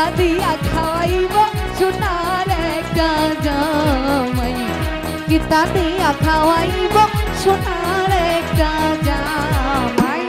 কিতা দিয়া খাওয়াইব সোনার একটা জামাই কিতা দিয়া খাওয়াইব সোনার একটা জামাই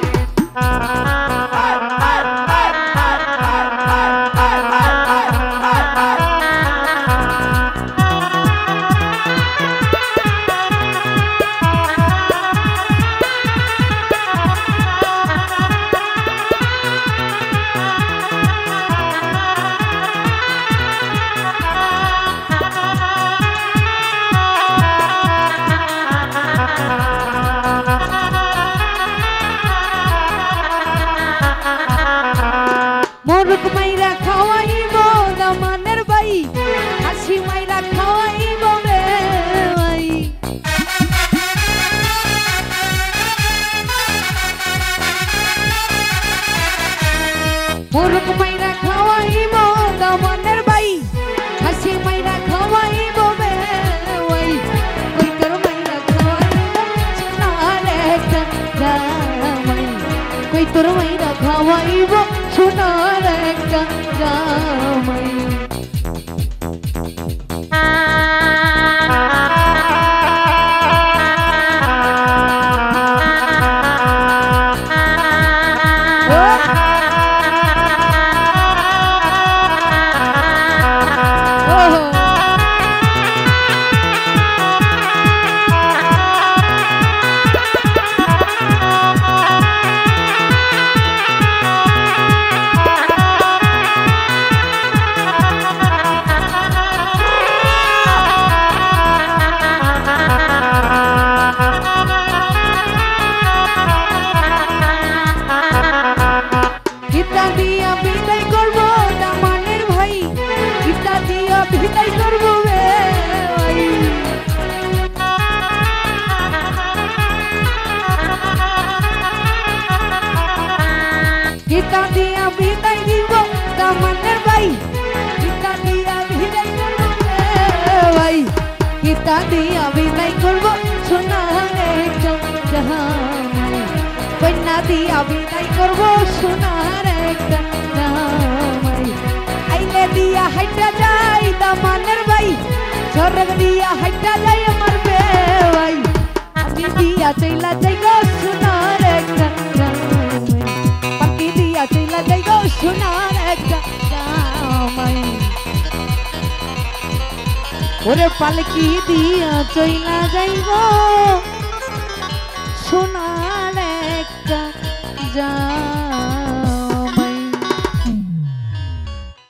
মোরগ মাইরা খাওয়াইব দামানের ভাই হাসি মাইরা খাওয়াইব রে ভাই মোরগ মাইরা খাওয়াইব দামানের ভাই হাসি মাইরা খাওয়াইব রে ভাই কই তোর মাইরা খাওয়াইব সোনার একটা জামাই কই তোর মাইরা খাওয়াইব সোনার একটা জামাই কিতা দিয়া বিদায় করব দামানের ভাই কিতা দিয়া বিদায় করব রে ভাই কিতা দিয়া বিদায় দিব দামানের ভাই কিতা দিয়া বিদায় করব রে ভাই কিতা দিয়া বিদায় করব সোনার একটা জামাই কন্যা দিয়া বিদায় করব সোনার একটা জামাই আইলে দিয়া হাইটা যাই দামানের ভাই স্বর্গ দিয়া হাইটা যাই আমার ভাই আমি দিয়া চইলা যাই গো সোনার একটা জামাই পাখি দিয়া চইলা যাই গো সোনার একটা জামাই ওরে পালকি দিয়া চইলা যাই গো সোনার একটা জামাই